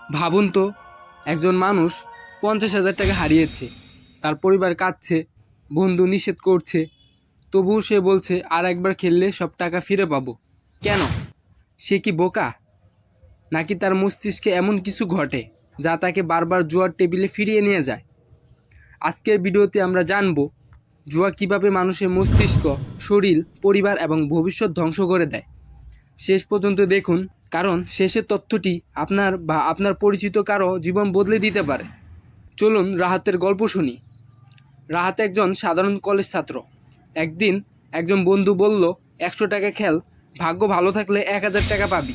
ভাবুন তো, একজন মানুষ 50,000 টাকা হারিয়েছে। তার পরিবার কাঁদছে, বন্ধু নিষেধ করছে, তবুও সে বলছে আর একবার খেললে সব টাকা ফিরে পাবো। কেন? সে কি বোকা? নাকি তার মস্তিষ্কে এমন কিছু ঘটে যা তাকে বারবার জুয়ার টেবিলে ফিরিয়ে নিয়ে যায়? আজকের ভিডিওতে আমরা জানব জুয়া কিভাবে মানুষের মস্তিষ্ক, শরীর, পরিবার এবং ভবিষ্যৎ ধ্বংস করে দেয়। শেষ পর্যন্ত দেখুন, কারণ শেষের তথ্যটি আপনার বা আপনার পরিচিত কারো জীবন বদলে দিতে পারে। চলুন রাহাতের গল্প শুনি। রাহাত একজন সাধারণ কলেজ ছাত্র। একদিন একজন বন্ধু বলল, 100 টাকা খেল, ভাগ্য ভালো থাকলে 1000 টাকা পাবি।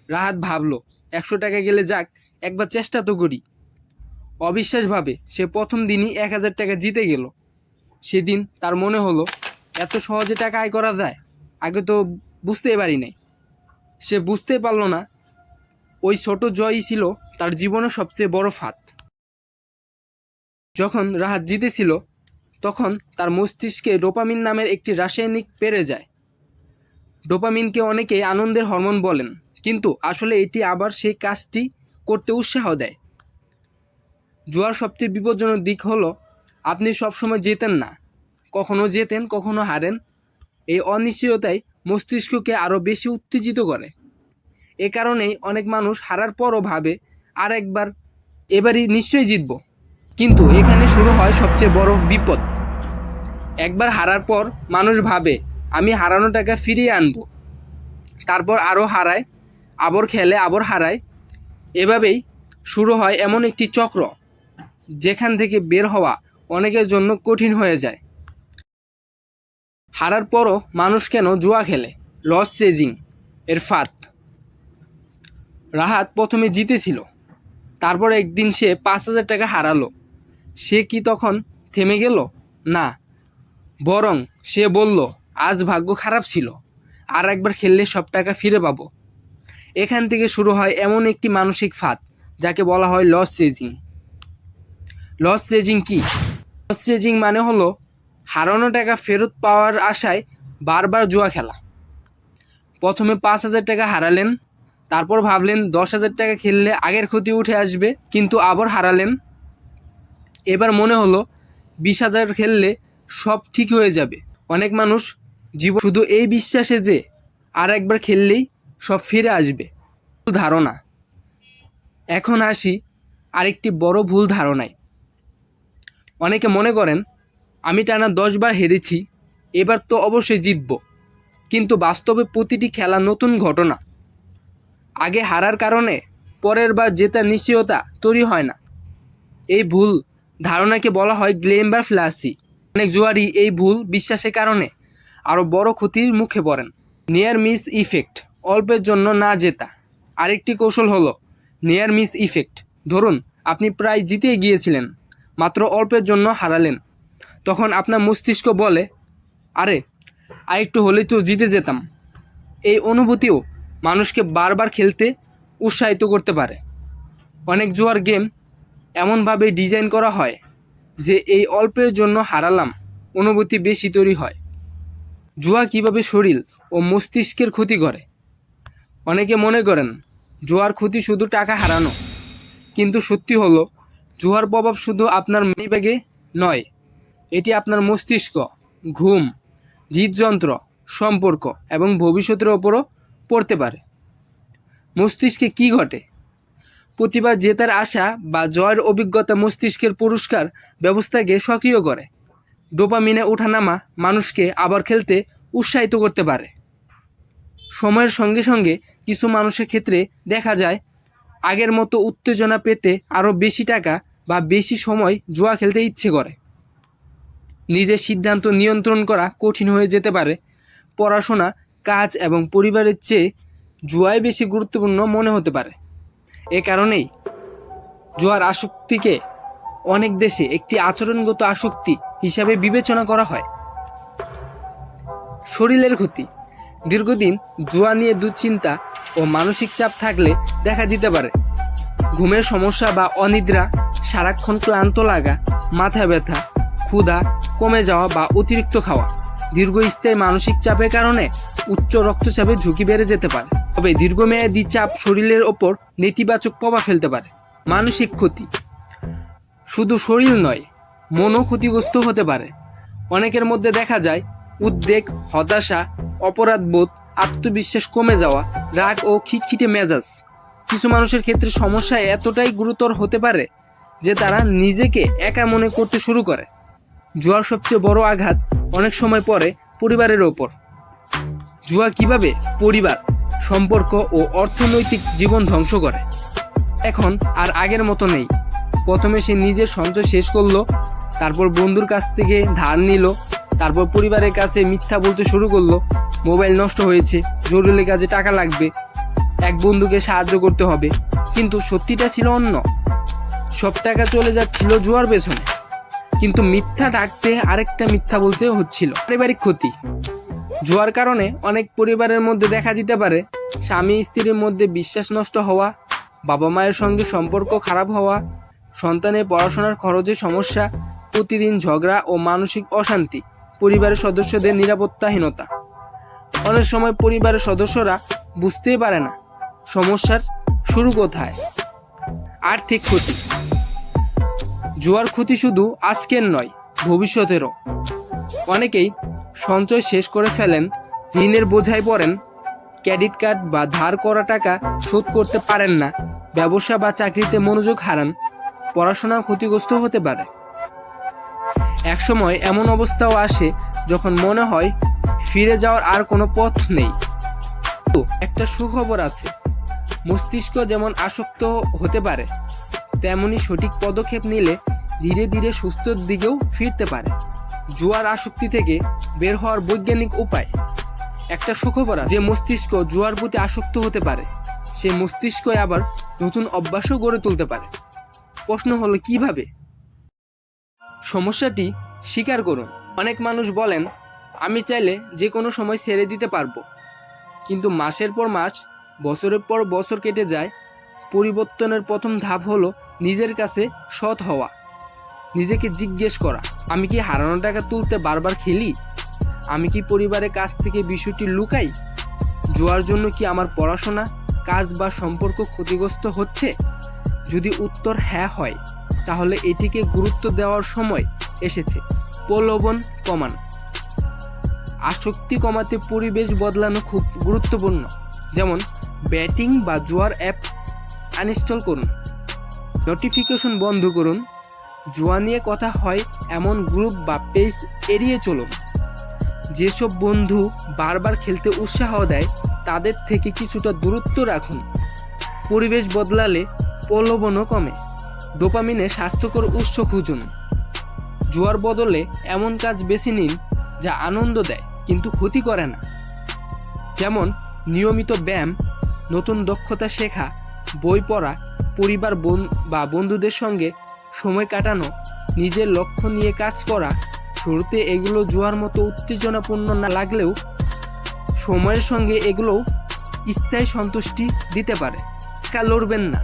রাহাত ভাবলো, 100 টাকা গেলে যাক, একবার চেষ্টা তো করি। অবিশ্বাসভাবে সে প্রথম দিনই 1000 টাকা জিতে গেল। সেদিন তার মনে হলো, এত সহজে টাকা আয় করা যায়, আগে তো বুঝতেই পারি নাই। সে বুঝতে পারল না ওই ছোট জয়ই ছিল তার জীবনের সবচেয়ে বড় ফাঁদ। যখন রাহাত জিতেছিল, তখন তার মস্তিষ্কে ডোপামিন নামের একটি রাসায়নিক বেড়ে যায়। ডোপামিনকে অনেকেই আনন্দের হরমোন বলেন, কিন্তু আসলে এটি আবার সেই কাজটি করতে উৎসাহ দেয়। জুয়ার সবচেয়ে বিপজ্জনক দিক হলো, আপনি সবসময় জেতেন না, কখনো জেতেন, কখনো হারেন। এই অনিশ্চয়তাই মস্তিষ্ককে আরও বেশি উত্তেজিত করে। এ কারণেই অনেক মানুষ হারার পরও ভাবে, আর একবার, এবারই নিশ্চয়ই জিতব। কিন্তু এখানে শুরু হয় সবচেয়ে বড় বিপদ। একবার হারার পর মানুষ ভাবে, আমি হারানো টাকা ফিরিয়ে আনব। তারপর আরও হারায়, আবার খেলে, আবার হারায়। এভাবেই শুরু হয় এমন একটি চক্র, যেখান থেকে বের হওয়া অনেকের জন্য কঠিন হয়ে যায়। হারার পরও মানুষ কেন জুয়া খেলে? লস চেজিং এর ফাঁদ। রাহাত প্রথমে জিতেছিল, তারপর একদিন সে 5000 টাকা হারালো। সে কি তখন থেমে গেল? না, বরং সে বলল, আজ ভাগ্য খারাপ ছিল, আর একবার খেললে সব টাকা ফিরে পাবো। এখান থেকে শুরু হয় এমন একটি মানসিক ফাঁদ, যাকে বলা হয় লস চেজিং। লস চেজিং কি? লস চেজিং মানে হলো হারানো টাকা ফেরত পাওয়ার আশায় বারবার জুয়া খেলা। প্রথমে 5000 টাকা হারালেন, তারপর ভাবলেন 10,000 টাকা খেললে আগের ক্ষতি উঠে আসবে, কিন্তু আবার হারালেন। এবার মনে হলো 20,000 খেললে সব ঠিক হয়ে যাবে। অনেক মানুষ জীবন শুধু এই বিশ্বাসে যে আর একবার খেললেই সব ফিরে আসবে। ভুল ধারণা। এখন আসি আরেকটি বড় ভুল ধারণায়। অনেকে মনে করেন, আমি টানা 10 বার হেরেছি, এবার তো অবশ্যই জিতব। কিন্তু বাস্তবে প্রতিটি খেলা নতুন ঘটনা। আগে হারার কারণে পরের বার জেতার নিশ্চয়তা তৈরি হয় না। এই ভুল ধারণাকে বলা হয় গ্লেম বা ফ্ল্যাসি। অনেক জুয়ারি এই ভুল বিশ্বাসের কারণে আরও বড় ক্ষতির মুখে পড়েন। নিয়ার মিস ইফেক্ট, অল্পের জন্য না জেতা। আরেকটি কৌশল হলো নিয়ার মিস ইফেক্ট। ধরুন আপনি প্রায় জিতে গিয়েছিলেন, মাত্র অল্পের জন্য হারালেন। তখন আপনার মস্তিষ্ক বলে, আরে আরেকটু হলেই তো জিতে যেতাম। এই অনুভূতিও মানুষকে বারবার খেলতে উৎসাহিত করতে পারে। অনেক জুয়ার গেম এমনভাবে ডিজাইন করা হয় যে এই অল্পের জন্য হারালাম অনুভূতি বেশি তৈরি হয়। জুয়া কিভাবে শরীর ও মস্তিষ্কের ক্ষতি করে? অনেকে মনে করেন জুয়ার ক্ষতি শুধু টাকা হারানো, কিন্তু সত্যি হলো জুয়ার প্রভাব শুধু আপনার মানিব্যাগে নয়, এটি আপনার মস্তিষ্ক, ঘুম, হৃদযন্ত্র, সম্পর্ক এবং ভবিষ্যতের ওপরও পড়তে পারে। মস্তিষ্কে কি ঘটে? প্রতিবার জেতার আশা বা জয়ের অভিজ্ঞতা মস্তিষ্কের পুরস্কার ব্যবস্থাকে সক্রিয় করে। ডোপামিনে ওঠানামা মানুষকে আবার খেলতে উৎসাহিত করতে পারে। সময়ের সঙ্গে সঙ্গে কিছু মানুষের ক্ষেত্রে দেখা যায়, আগের মতো উত্তেজনা পেতে আরও বেশি টাকা বা বেশি সময় জুয়া খেলতে ইচ্ছে করে। নিজের সিদ্ধান্ত নিয়ন্ত্রণ করা কঠিন হয়ে যেতে পারে। পড়াশোনা, কাজ এবং পরিবারের চেয়ে জুয়াই বেশি গুরুত্বপূর্ণ মনে হতে পারে। এ কারণেই জুয়ার আসক্তিকে অনেক দেশে একটি আচরণগত আসক্তি হিসাবে বিবেচনা করা হয়। শরীরের ক্ষতি। দীর্ঘদিন জুয়া নিয়ে দুশ্চিন্তা ও মানসিক চাপ থাকলে দেখা দিতে পারে ঘুমের সমস্যা বা অনিদ্রা, সারাক্ষণ ক্লান্ত লাগা, মাথা ব্যথা, ক্ষুধা কমে যাওয়া বা অতিরিক্ত খাওয়া। দীর্ঘস্থায়ী মানসিক চাপের কারণে উচ্চ রক্তচাপের ঝুঁকি বেড়ে যেতে পারে। তবে দীর্ঘমেয়াদী চাপ শরীরের ওপর নেতিবাচক প্রভাব ফেলতে পারে। মানসিক ক্ষতি, শুধু শরীর নয়, মনও ক্ষতিগ্রস্ত হতে পারে। অনেকের মধ্যে দেখা যায় উদ্বেগ, হতাশা, অপরাধবোধ, আত্মবিশ্বাস কমে যাওয়া, রাগ ও খিটখিটে মেজাজ। কিছু মানুষের ক্ষেত্রে সমস্যা এতটাই গুরুতর হতে পারে যে তারা নিজেকে একা মনে করতে শুরু করে। জুয়ার সবচেয়ে বড় আঘাত অনেক সময় পড়ে পরিবারের ওপর। জুয়া কিভাবে পরিবার, সম্পর্ক ও অর্থনৈতিক জীবন ধ্বংস করে। এখন আর আগের মতো নেই। প্রথমে সে নিজের সঞ্চয় শেষ করলো, তারপর বন্ধুর কাছ থেকে ধার নিল, তারপর পরিবারের কাছে মিথ্যা বলতে শুরু করলো। মোবাইল নষ্ট হয়েছে, জরুরি কাজে টাকা লাগবে, এক বন্ধুকে সাহায্য করতে হবে। কিন্তু সত্যিটা ছিল অন্য। সব টাকা চলে যাচ্ছিল জুয়ার পেছনে, কিন্তু মিথ্যা ডাকতে আরেকটা মিথ্যা বলতে হচ্ছিল। পারিবারিক ক্ষতি, জুয়ার কারণে অনেক পরিবারের মধ্যে দেখা দিতে পারে স্বামী স্ত্রীর মধ্যে বিশ্বাস নষ্ট হওয়া, বাবা মায়ের সঙ্গে সম্পর্ক খারাপ হওয়া, সন্তানের পড়াশোনার খরচে সমস্যা, প্রতিদিন ঝগড়া ও মানসিক অশান্তি, পরিবারের সদস্যদের নিরাপত্তাহীনতা। অনেক সময় পরিবারের সদস্যরা বুঝতেই পারে না সমস্যার শুরু কোথায়। আর্থিক ক্ষতি, জুয়ার ক্ষতি শুধু আজকের নয়, ভবিষ্যতেরও। অনেকেই সঞ্চয় শেষ করে ফেলেন, ঋণের বোঝায় পড়েন, ক্রেডিট কার্ড বা ধার করা টাকা শোধ করতে পারেন না, ব্যবসা বা চাকরিতে মনোযোগ হারান, পড়াশোনা ক্ষতিগ্রস্ত হতে পারে। একসময় এমন অবস্থাও আসে যখন মনে হয় ফিরে যাওয়ার আর কোনো পথ নেই। তো একটা সুখবর আছে, মস্তিষ্ক যেমন আসক্ত হতে পারে, তেমনি সঠিক পদক্ষেপ নিলে ধীরে ধীরে সুস্থর দিকেও ফিরতে পারে। জুয়ার আসক্তি থেকে বের হওয়ার বৈজ্ঞানিক উপায়। একটা সুখবর আছে, যে মস্তিষ্ক জুয়ার প্রতি আসক্ত হতে পারে, সে মস্তিষ্ক আবার নতুন অভ্যাসও গড়ে তুলতে পারে। প্রশ্ন হলো কিভাবে? সমস্যাটি স্বীকার করুন। অনেক মানুষ বলেন, আমি চাইলে যে কোনো সময় ছেড়ে দিতে পারবো, কিন্তু মাসের পর মাস, বছরের পর বছর কেটে যায়। পরিবর্তনের প্রথম ধাপ হলো নিজের কাছে সৎ হওয়া। নিজেকে জিজ্ঞেস করা, আমি কি হারানো টাকা তুলতে বারবার খেলি? আমি কি পরিবারের কাছ থেকে বিষয়টি লুকাই? জুয়ার জন্য কি আমার পড়াশোনা, কাজ বা সম্পর্ক ক্ষতিগ্রস্ত হচ্ছে? যদি উত্তর হ্যাঁ হয়, তাহলে এটিকে গুরুত্ব দেওয়ার সময় এসেছে। প্রলোভন কমান, আসক্তি কমাতে পরিবেশ বদলানো খুব গুরুত্বপূর্ণ। যেমন ব্যাটিং বা জুয়ার অ্যাপ আনইনস্টল করুন, নোটিফিকেশন বন্ধ করুন, জুয়া নিয়ে কথা হয় এমন গ্রুপ বা পেজ এড়িয়ে চলুন। যেসব বন্ধু বারবার খেলতে উৎসাহ দেয়, তাদের থেকে কিছুটা দূরত্ব রাখুন। পরিবেশ বদলালে প্রলোভনও কমে। ডোপামিনের স্বাস্থ্যকর উৎস খুঁজুন। জুয়ার বদলে এমন কাজ বেছে নিন যা আনন্দ দেয় কিন্তু ক্ষতি করে না। যেমন নিয়মিত ব্যায়াম, নতুন দক্ষতা শেখা, বই পড়া, পরিবার বা বন্ধুদের সঙ্গে সময় কাটানো, নিজের লক্ষ্য নিয়ে কাজ করা। শুরুতে এগুলো জুয়ার মতো উত্তেজনাপূর্ণ না লাগলেও সময়ের সঙ্গে এগুলোও স্থায়ী সন্তুষ্টি দিতে পারে। একা লড়বেন না।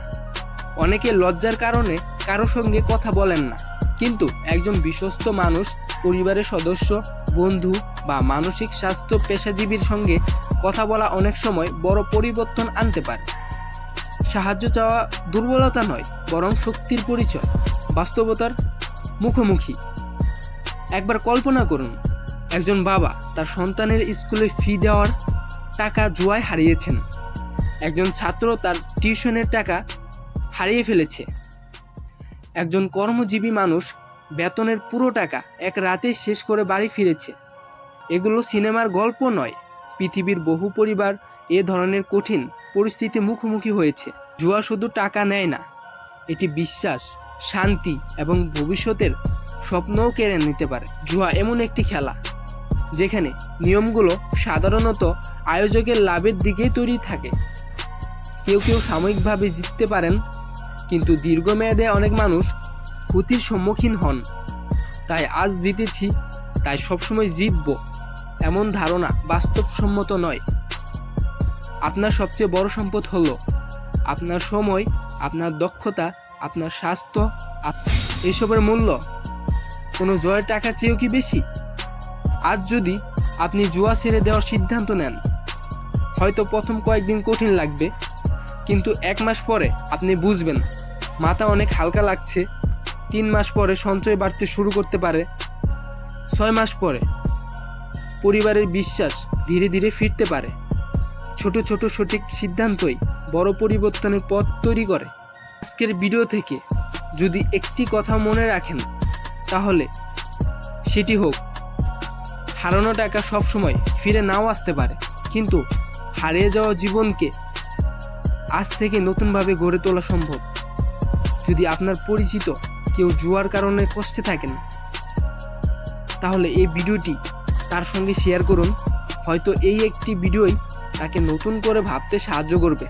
অনেকে লজ্জার কারণে কারো সঙ্গে কথা বলেন না, কিন্তু একজন বিশ্বস্ত মানুষ, পরিবারের সদস্য, বন্ধু বা মানসিক স্বাস্থ্য পেশাজীবীর সঙ্গে কথা বলা অনেক সময় বড় পরিবর্তন আনতে পারে। সাহায্য চাওয়া দুর্বলতা নয়, বরং শক্তির পরিচয়। বাস্তবতার মুখোমুখি। একবার কল্পনা করুন, একজন বাবা তার সন্তানের স্কুলে ফি দেওয়ার টাকা জুয়ায় হারিয়েছেন। একজন ছাত্র তার টিউশনের টাকা হারিয়ে ফেলেছে। একজন কর্মজীবী মানুষ বেতনের পুরো টাকা এক রাতে শেষ করে বাড়ি ফিরেছে। এগুলো সিনেমার গল্প নয়, পৃথিবীর বহু পরিবার এ ধরনের কঠিন পরিস্থিতি মুখোমুখি হয়েছে। জুয়া শুধু টাকা নেয় না, এটি বিশ্বাস, শান্তি এবং ভবিষ্যতের স্বপ্নও কেড়ে নিতে পারে। জুয়া এমন একটি খেলা যেখানে নিয়মগুলো সাধারণত আয়োজকের লাভের দিকেই তৈরি থাকে। কেউ কেউ সাময়িকভাবে জিততে পারেন, কিন্তু দীর্ঘমেয়াদে অনেক মানুষ ক্ষতির সম্মুখীন হন। তাই আজ জিতেছি, তাই সবসময় জিতব, এমন ধারণা বাস্তবসম্মত নয়। আপনার সবচেয়ে বড় সম্পদ হলো আপনার সময়, আপনার দক্ষতা, আপনার স্বাস্থ্য। এসবের মূল্য কোনো জয়ের টাকা চেয়েও কি বেশি? আজ যদি আপনি জুয়া ছেড়ে দেওয়ার সিদ্ধান্ত নেন, হয়তো প্রথম কয়েকদিন কঠিন লাগবে, কিন্তু 1 মাস পরে আপনি বুঝবেন মাথা অনেক হালকা লাগছে। 3 মাস পরে সঞ্চয় বাড়তে শুরু করতে পারে। 6 মাস পরে পরিবারের বিশ্বাস ধীরে ধীরে ফিরতে পারে। ছোট ছোট সঠিক সিদ্ধান্তই বড় পরিবর্তনের পথ তৈরি করে। আজকের ভিডিও থেকে যদি একটি কথা মনে রাখেন, তাহলে সেটি হোক, হারানো টাকা সবসময় ফিরে নাও আসতে পারে, কিন্তু হারিয়ে যাওয়া জীবনকে আজ থেকে নতুনভাবে গড়ে তোলা সম্ভব। যদি আপনার পরিচিত কেউ জুয়ার কারণে কষ্টে থাকেন, তাহলে এই ভিডিওটি তার সঙ্গে শেয়ার করুন। হয়তো এই একটি ভিডিওই তাকে নতুন করে ভাবতে সাহায্য করবে।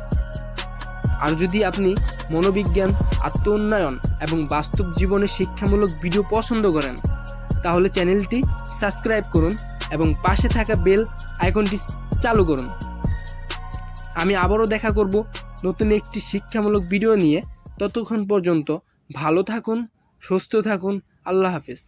আর যদি আপনি মনোবিজ্ঞান, আত্ম উন্নয়ন এবং বাস্তব জীবনের শিক্ষামূলক ভিডিও পছন্দ করেন, তাহলে চ্যানেলটি সাবস্ক্রাইব করুন এবং পাশে থাকা বেল আইকনটি চালু করুন। আমি আবারও দেখা করব নতুন একটি শিক্ষামূলক ভিডিও নিয়ে। ততক্ষণ পর্যন্ত ভালো থাকুন, সুস্থ থাকুন। আল্লাহ হাফেজ।